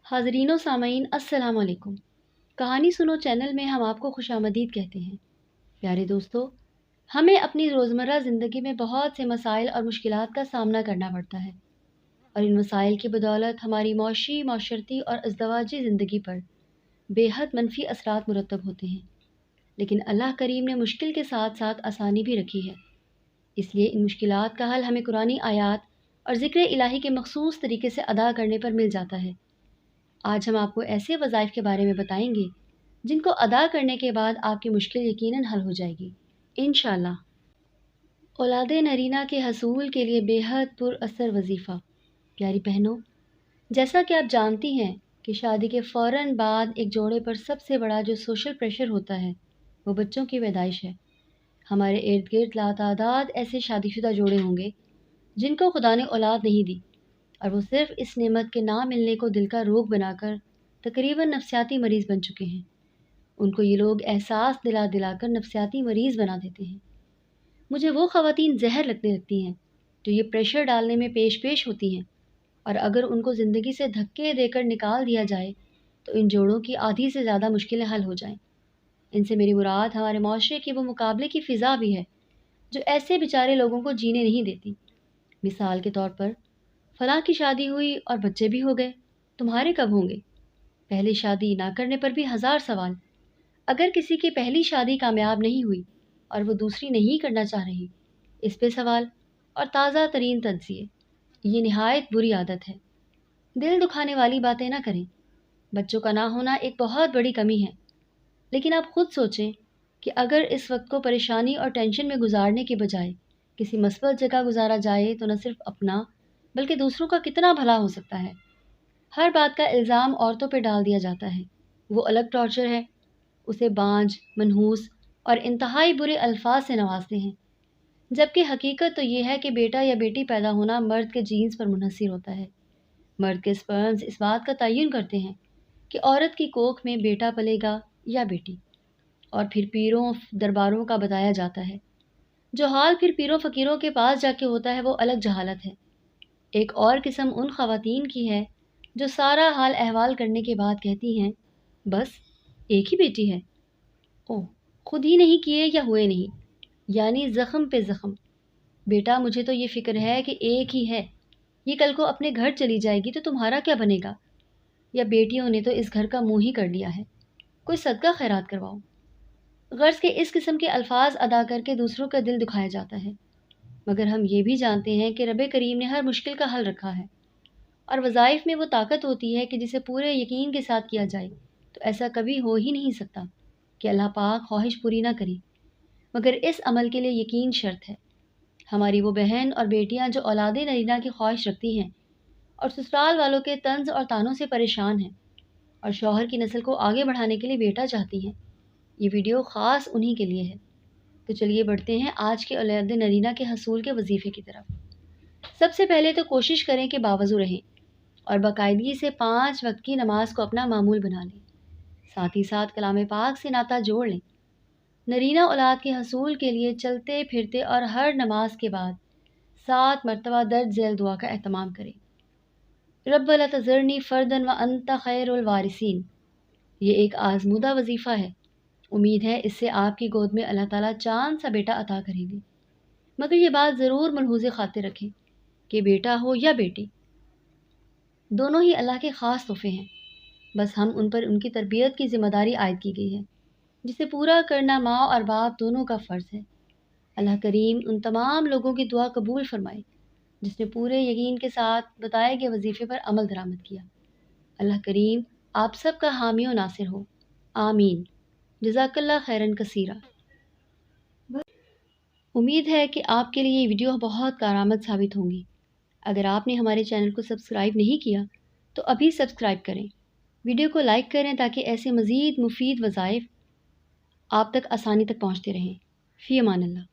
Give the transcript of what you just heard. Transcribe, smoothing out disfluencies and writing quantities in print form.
حاضرین و سامعین السلام علیکم۔ کہانی سنو چینل میں ہم آپ کو خوش آمدید کہتے ہیں۔ پیارے دوستو، ہمیں اپنی روزمرہ زندگی میں بہت سے مسائل اور مشکلات کا سامنا کرنا پڑتا ہے، اور ان مسائل کی بدولت ہماری معاشی، معاشرتی اور ازدواجی زندگی پر بے حد منفی اثرات مرتب ہوتے ہیں۔ لیکن اللہ کریم نے مشکل کے ساتھ ساتھ آسانی بھی رکھی ہے، اس لیے ان مشکلات کا حل ہمیں قرآنی آیات اور ذکر الہی کے مخصوص طریقے سے ادا کرنے پر مل جاتا ہے۔ آج ہم آپ کو ایسے وظائف کے بارے میں بتائیں گے جن کو ادا کرنے کے بعد آپ کی مشکل یقیناً حل ہو جائے گی انشاءاللہ۔ اولاد نرینہ کے حصول کے لیے بے حد پر اثر وظیفہ۔ پیاری بہنوں، جیسا کہ آپ جانتی ہیں کہ شادی کے فوراً بعد ایک جوڑے پر سب سے بڑا جو سوشل پریشر ہوتا ہے وہ بچوں کی پیدائش ہے۔ ہمارے ارد گرد لاتعداد ایسے شادی شدہ جوڑے ہوں گے جن کو خدا نے اولاد نہیں دی، اور وہ صرف اس نعمت کے نہ ملنے کو دل کا روگ بنا کر تقریباً نفسیاتی مریض بن چکے ہیں۔ ان کو یہ لوگ احساس دلا دلا کر نفسیاتی مریض بنا دیتے ہیں۔ مجھے وہ خواتین زہر لگنے لگتی ہیں جو یہ پریشر ڈالنے میں پیش ہوتی ہیں، اور اگر ان کو زندگی سے دھکے دے کر نکال دیا جائے تو ان جوڑوں کی آدھی سے زیادہ مشکلیں حل ہو جائیں۔ ان سے میری مراد ہمارے معاشرے کی وہ مقابلے کی فضا بھی ہے جو ایسے بیچارے لوگوں کو جینے نہیں دیتی۔ مثال کے طور پر، فلاں کی شادی ہوئی اور بچے بھی ہو گئے، تمہارے کب ہوں گے؟ پہلی شادی نہ کرنے پر بھی ہزار سوال۔ اگر کسی کی پہلی شادی کامیاب نہیں ہوئی اور وہ دوسری نہیں کرنا چاہ رہی، اس پہ سوال اور تازہ ترین تجزیے۔ یہ نہایت بری عادت ہے۔ دل دکھانے والی باتیں نہ کریں۔ بچوں کا نہ ہونا ایک بہت بڑی کمی ہے، لیکن آپ خود سوچیں کہ اگر اس وقت کو پریشانی اور ٹینشن میں گزارنے کے بجائے کسی مثبت جگہ گزارا جائے تو نہ صرف اپنا بلکہ دوسروں کا کتنا بھلا ہو سکتا ہے۔ ہر بات کا الزام عورتوں پہ ڈال دیا جاتا ہے، وہ الگ ٹارچر ہے، اسے بانجھ، منحوس اور انتہائی برے الفاظ سے نوازتے ہیں، جبکہ حقیقت تو یہ ہے کہ بیٹا یا بیٹی پیدا ہونا مرد کے جینز پر منحصر ہوتا ہے۔ مرد کے سپرمز اس بات کا تعین کرتے ہیں کہ عورت کی کوکھ میں بیٹا پلے گا یا بیٹی، اور پھر پیروں درباروں کا بتایا جاتا ہے۔ جو حال پھر پیروں فقیروں کے پاس جا کے ہوتا ہے وہ الگ جہالت ہے۔ ایک اور قسم ان خواتین کی ہے جو سارا حال احوال کرنے کے بعد کہتی ہیں، بس ایک ہی بیٹی ہے، اوہ خود ہی نہیں کیے یا ہوئے نہیں، یعنی زخم پہ زخم۔ بیٹا مجھے تو یہ فکر ہے کہ ایک ہی ہے، یہ کل کو اپنے گھر چلی جائے گی تو تمہارا کیا بنے گا؟ یا بیٹیوں نے تو اس گھر کا منہ ہی کر لیا ہے، کوئی صدقہ خیرات کرواؤ۔ غرض کے اس قسم کے الفاظ ادا کر کے دوسروں کا دل دکھایا جاتا ہے، مگر ہم یہ بھی جانتے ہیں کہ رب کریم نے ہر مشکل کا حل رکھا ہے، اور وظائف میں وہ طاقت ہوتی ہے کہ جسے پورے یقین کے ساتھ کیا جائے تو ایسا کبھی ہو ہی نہیں سکتا کہ اللہ پاک خواہش پوری نہ کرے، مگر اس عمل کے لیے یقین شرط ہے۔ ہماری وہ بہن اور بیٹیاں جو اولاد نرینہ کی خواہش رکھتی ہیں اور سسرال والوں کے طنز اور طعنوں سے پریشان ہیں اور شوہر کی نسل کو آگے بڑھانے کے لیے بیٹا چاہتی ہیں، یہ ویڈیو خاص انہی کے لیے ہے۔ تو چلیے بڑھتے ہیں آج کے اولاد نرینہ کے حصول کے وظیفے کی طرف۔ سب سے پہلے تو کوشش کریں کہ باوضو رہیں اور باقاعدگی سے 5 وقت کی نماز کو اپنا معمول بنا لیں، ساتھ ہی ساتھ کلام پاک سے ناطہ جوڑ لیں۔ نرینہ اولاد کے حصول کے لیے چلتے پھرتے اور ہر نماز کے بعد 7 مرتبہ درج ذیل دعا کا اہتمام کریں۔ رب لا تذرنی فردا وانت خیر الوارثین۔ یہ ایک آزمودہ وظیفہ ہے، امید ہے اس سے آپ کی گود میں اللہ تعالیٰ چاند سا بیٹا عطا کریں گے، مگر یہ بات ضرور ملحوظ خاطر رکھیں کہ بیٹا ہو یا بیٹی، دونوں ہی اللہ کے خاص تحفے ہیں، بس ہم ان پر ان کی تربیت کی ذمہ داری عائد کی گئی ہے، جسے پورا کرنا ماں اور باپ دونوں کا فرض ہے۔ اللہ کریم ان تمام لوگوں کی دعا قبول فرمائے جس نے پورے یقین کے ساتھ بتائے گئے وظیفے پر عمل درآمد کیا۔ اللہ کریم آپ سب کا حامی و ناصر ہو، آمین۔ جزاک اللہ خیرن کثیرہ۔ امید ہے کہ آپ کے لیے یہ ویڈیو بہت کارآمد ثابت ہوں گی۔ اگر آپ نے ہمارے چینل کو سبسکرائب نہیں کیا تو ابھی سبسکرائب کریں، ویڈیو کو لائک کریں تاکہ ایسے مزید مفید وظائف آپ تک آسانی تک پہنچتے رہیں۔ فی امان اللہ۔